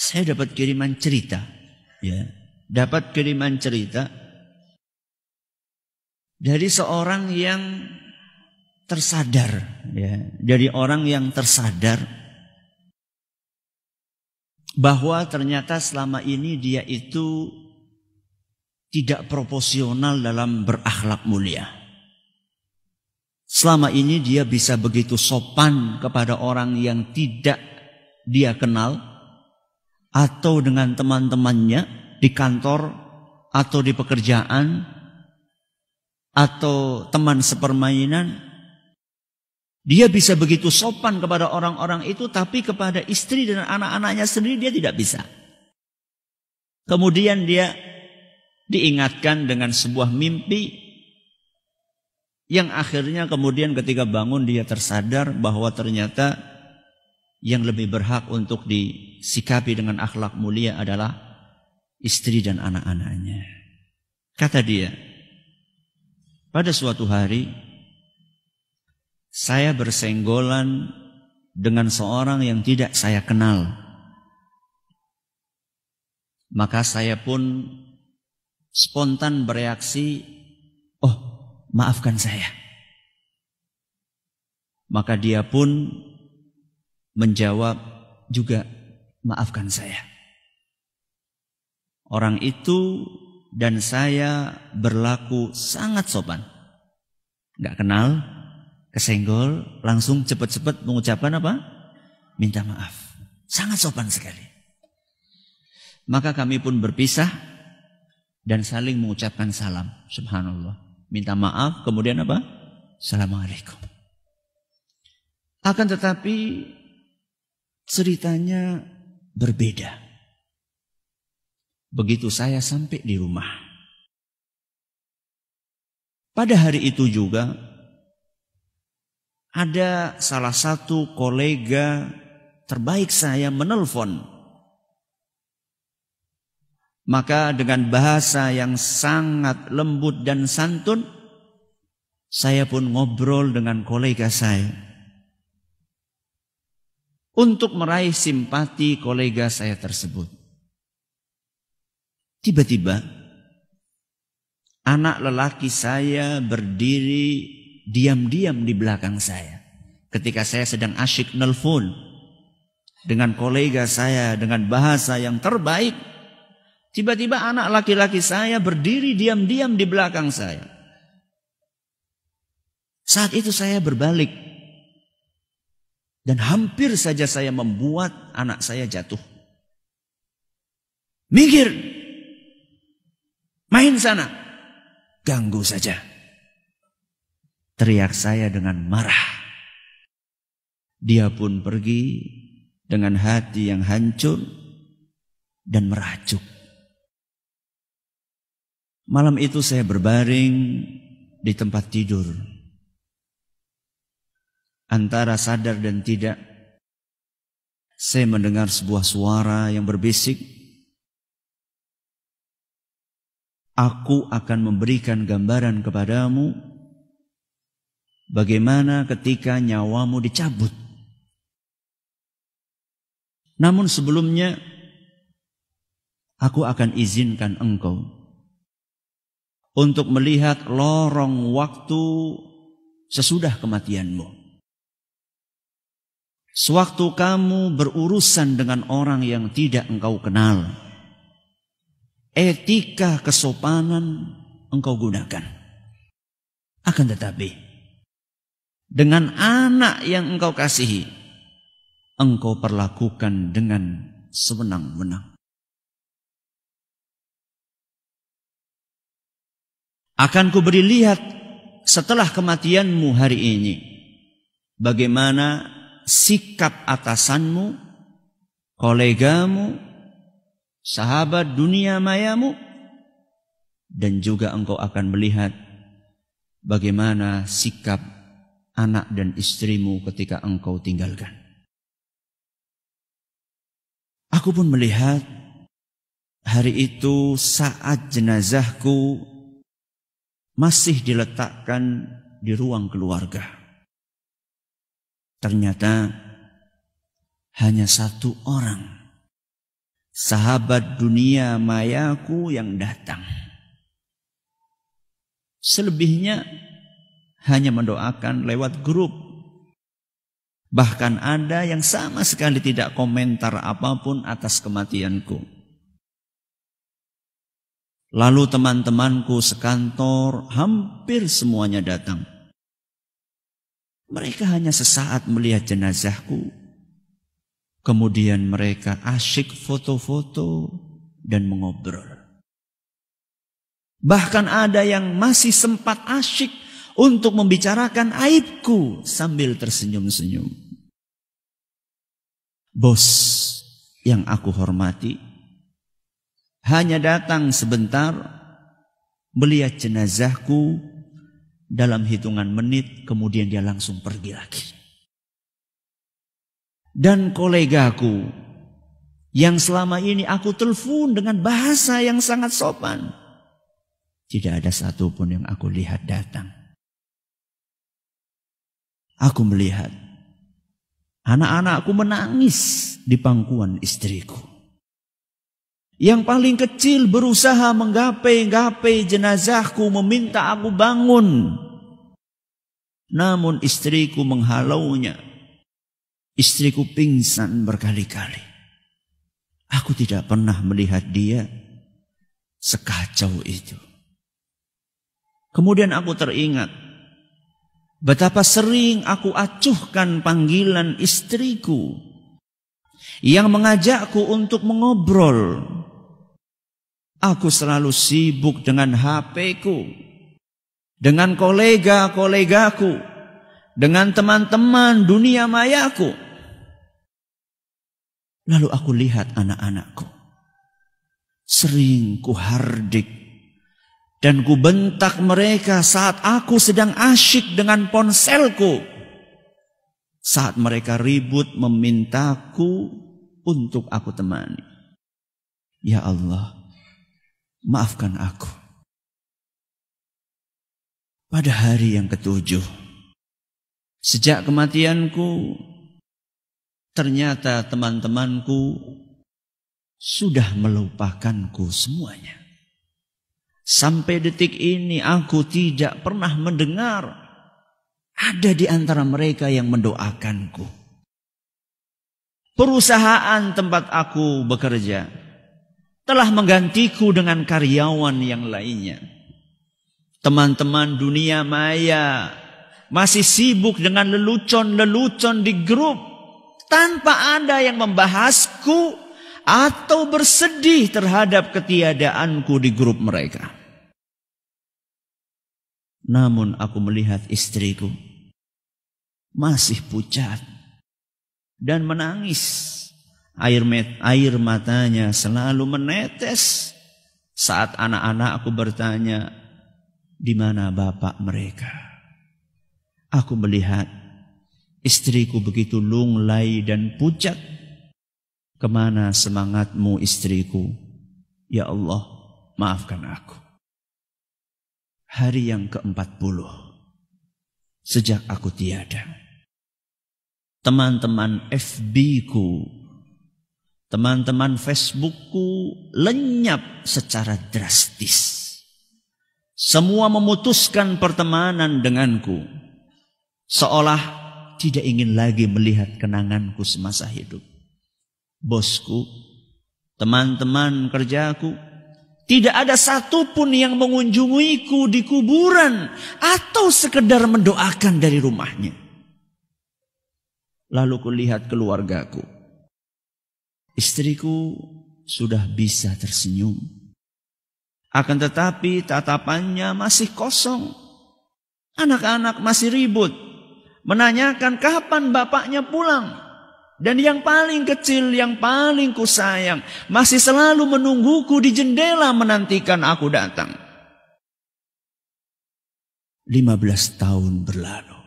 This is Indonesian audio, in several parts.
saya dapat kiriman cerita, ya, dapat kiriman cerita dari seorang yang tersadar, ya, dari orang yang tersadar bahwa ternyata selama ini dia itu tidak proporsional dalam berakhlak mulia. Selama ini dia bisa begitu sopan kepada orang yang tidak dia kenal, atau dengan teman-temannya di kantor atau di pekerjaan atau teman sepermainan. Dia bisa begitu sopan kepada orang-orang itu, tapi kepada istri dan anak-anaknya sendiri dia tidak bisa. Kemudian dia diingatkan dengan sebuah mimpi yang akhirnya kemudian ketika bangun dia tersadar bahwa ternyata yang lebih berhak untuk disikapi dengan akhlak mulia adalah istri dan anak-anaknya. Kata dia, pada suatu hari saya bersenggolan dengan seorang yang tidak saya kenal. Maka saya pun spontan bereaksi, oh, maafkan saya. Maka dia pun menjawab juga, maafkan saya. Orang itu dan saya berlaku sangat sopan. Gak kenal, kesenggol, langsung cepat-cepat mengucapkan apa? Minta maaf. Sangat sopan sekali. Maka kami pun berpisah dan saling mengucapkan salam. Subhanallah. Minta maaf, kemudian apa? Assalamualaikum. Akan tetapi ceritanya berbeda. Begitu saya sampai di rumah. Pada hari itu juga ada salah satu kolega terbaik saya menelpon. Maka dengan bahasa yang sangat lembut dan santun, saya pun ngobrol dengan kolega saya untuk meraih simpati kolega saya tersebut. Tiba-tiba anak lelaki saya berdiri diam-diam di belakang saya. Ketika saya sedang asyik nelpon dengan kolega saya dengan bahasa yang terbaik, tiba-tiba anak laki-laki saya berdiri diam-diam di belakang saya. Saat itu saya berbalik dan hampir saja saya membuat anak saya jatuh. Minggir, main sana, ganggu saja. Teriak saya dengan marah. Dia pun pergi dengan hati yang hancur dan merajuk. Malam itu saya berbaring di tempat tidur. Antara sadar dan tidak, saya mendengar sebuah suara yang berbisik, aku akan memberikan gambaran kepadamu bagaimana ketika nyawamu dicabut. Namun sebelumnya, aku akan izinkan engkau untuk melihat lorong waktu sesudah kematianmu. Sewaktu kamu berurusan dengan orang yang tidak engkau kenal, etika kesopanan engkau gunakan. Akan tetapi, dengan anak yang engkau kasihi, engkau perlakukan dengan sewenang-wenang. Akan kuberi lihat setelah kematianmu hari ini, bagaimana sikap atasanmu, kolegamu, sahabat dunia mayamu, dan juga engkau akan melihat bagaimana sikap anak dan istrimu ketika engkau tinggalkan. Aku pun melihat hari itu saat jenazahku masih diletakkan di ruang keluarga. Ternyata hanya satu orang sahabat dunia mayaku yang datang. Selebihnya hanya mendoakan lewat grup. Bahkan ada yang sama sekali tidak komentar apapun atas kematianku. Lalu teman-temanku sekantor hampir semuanya datang. Mereka hanya sesaat melihat jenazahku. Kemudian mereka asyik foto-foto dan mengobrol. Bahkan ada yang masih sempat asyik untuk membicarakan aibku sambil tersenyum-senyum. Bos yang aku hormati hanya datang sebentar melihat jenazahku dalam hitungan menit, kemudian dia langsung pergi lagi. Dan kolegaku yang selama ini aku telepon dengan bahasa yang sangat sopan, tidak ada satupun yang aku lihat datang. Aku melihat anak-anakku menangis di pangkuan istriku. Yang paling kecil berusaha menggapai-gapai jenazahku, meminta aku bangun. Namun istriku menghalaunya. Istriku pingsan berkali-kali. Aku tidak pernah melihat dia sekacau itu. Kemudian aku teringat betapa sering aku acuhkan panggilan istriku yang mengajakku untuk mengobrol. Aku selalu sibuk dengan HP-ku, dengan kolega-kolegaku, dengan teman-teman dunia mayaku. Lalu aku lihat anak-anakku. Sering ku hardik dan ku bentak mereka saat aku sedang asyik dengan ponselku. Saat mereka ribut memintaku untuk aku temani. Ya Allah, maafkan aku. Pada hari yang ke-7, sejak kematianku, ternyata teman-temanku sudah melupakanku semuanya. Sampai detik ini aku tidak pernah mendengar ada di antara mereka yang mendoakanku. Perusahaan tempat aku bekerja telah menggantiku dengan karyawan yang lainnya. Teman-teman dunia maya masih sibuk dengan lelucon-lelucon di grup tanpa ada yang membahasku atau bersedih terhadap ketiadaanku di grup mereka. Namun aku melihat istriku masih pucat dan menangis. Air matanya selalu menetes saat anak-anakku bertanya, di mana bapak mereka? Aku melihat istriku begitu lunglai dan pucat. Kemana semangatmu istriku? Ya Allah, maafkan aku. Hari yang ke-40 sejak aku tiada. Teman-teman FB-ku, teman-teman Facebookku lenyap secara drastis. Semua memutuskan pertemanan denganku. Seolah tidak ingin lagi melihat kenanganku semasa hidup. Bosku, teman-teman kerjaku, tidak ada satupun yang mengunjungiku di kuburan atau sekedar mendoakan dari rumahnya. Lalu kulihat keluargaku. Istriku sudah bisa tersenyum. Akan tetapi tatapannya masih kosong. Anak-anak masih ribut, menanyakan kapan bapaknya pulang. Dan yang paling kecil, yang paling kusayang, masih selalu menungguku di jendela menantikan aku datang. 15 tahun berlalu.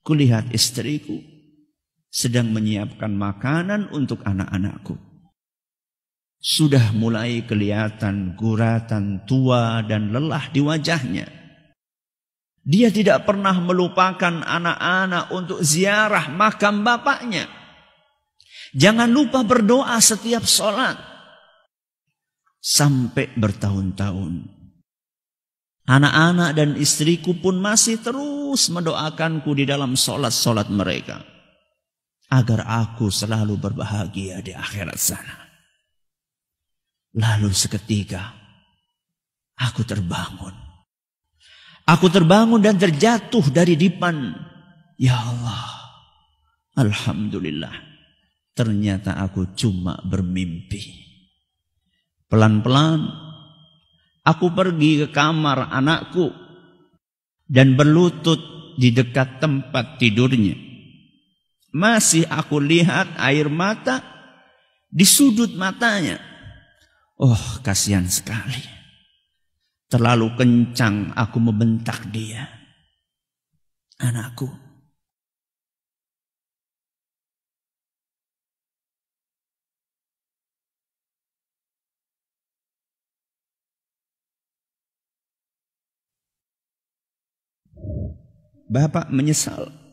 Kulihat istriku sedang menyiapkan makanan untuk anak-anakku. Sudah mulai kelihatan guratan tua dan lelah di wajahnya. Dia tidak pernah melupakan anak-anak untuk ziarah makam bapaknya. Jangan lupa berdoa setiap sholat. Sampai bertahun-tahun. Anak-anak dan istriku pun masih terus mendoakanku di dalam sholat-sholat mereka. Agar aku selalu berbahagia di akhirat sana. Lalu seketika aku terbangun. Aku terbangun dan terjatuh dari dipan. Ya Allah, alhamdulillah. Ternyata aku cuma bermimpi. Pelan-pelan aku pergi ke kamar anakku dan berlutut di dekat tempat tidurnya. Masih aku lihat air mata di sudut matanya. Oh, kasihan sekali. Terlalu kencang aku membentak dia. Anakku, Bapak menyesal.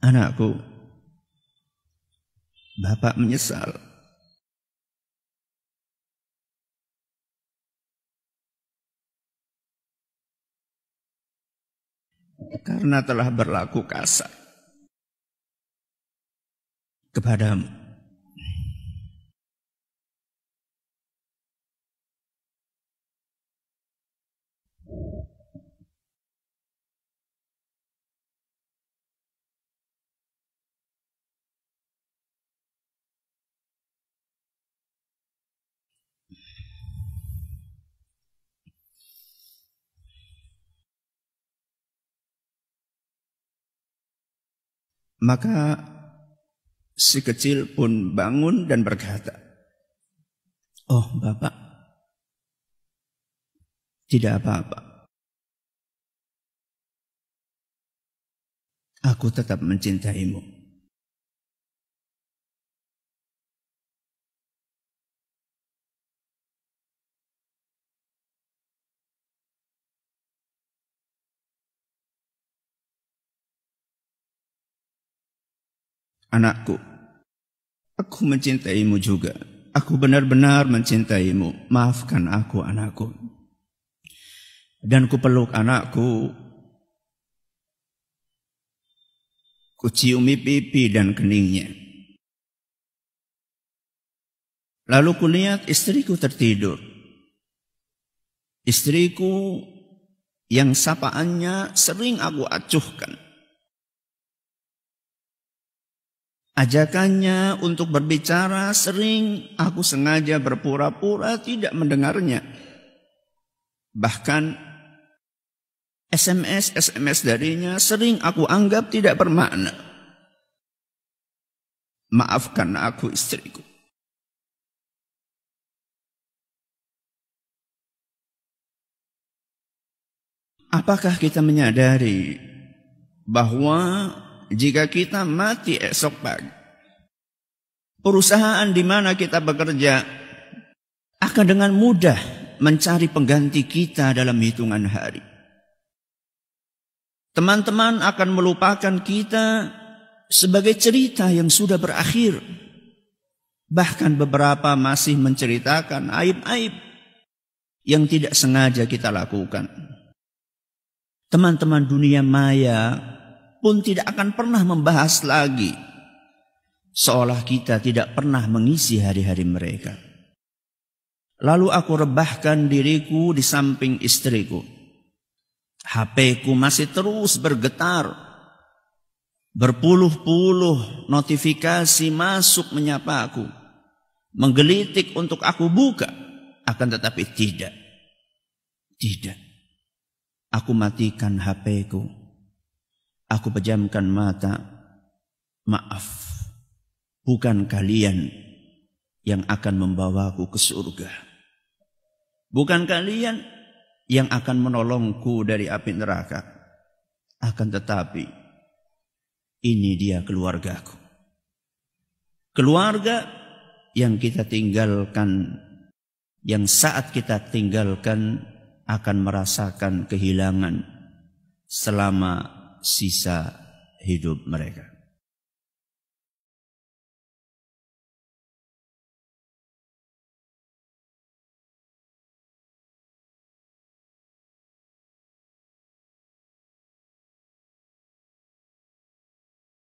Anakku, Bapak menyesal. Karena telah berlaku kasar kepadamu. Maka si kecil pun bangun dan berkata, "Oh Bapak, tidak apa-apa. Aku tetap mencintaimu." Anakku, aku mencintaimu juga. Aku benar-benar mencintaimu. Maafkan aku, anakku. Dan kupeluk anakku. Kuciumi pipi dan keningnya. Lalu kulihat istriku tertidur. Istriku yang sapaannya sering aku acuhkan. Ajakannya untuk berbicara sering aku sengaja berpura-pura tidak mendengarnya. Bahkan SMS darinya sering aku anggap tidak bermakna. Maafkan aku, istriku. Apakah kita menyadari bahwa jika kita mati esok pagi, perusahaan di mana kita bekerja akan dengan mudah mencari pengganti kita dalam hitungan hari. Teman-teman akan melupakan kita sebagai cerita yang sudah berakhir. Bahkan beberapa masih menceritakan aib-aib yang tidak sengaja kita lakukan. Teman-teman dunia maya pun tidak akan pernah membahas lagi, seolah kita tidak pernah mengisi hari-hari mereka. Lalu aku rebahkan diriku di samping istriku. HP-ku masih terus bergetar. Berpuluh-puluh notifikasi masuk menyapa aku. Menggelitik untuk aku buka. Akan tetapi tidak. Tidak. Aku matikan HP-ku. Aku pejamkan mata. Maaf. Bukan kalian yang akan membawaku ke surga. Bukan kalian yang akan menolongku dari api neraka. Akan tetapi, ini dia keluargaku. Keluarga yang kita tinggalkan, yang saat kita tinggalkan akan merasakan kehilangan selama sisa hidup mereka.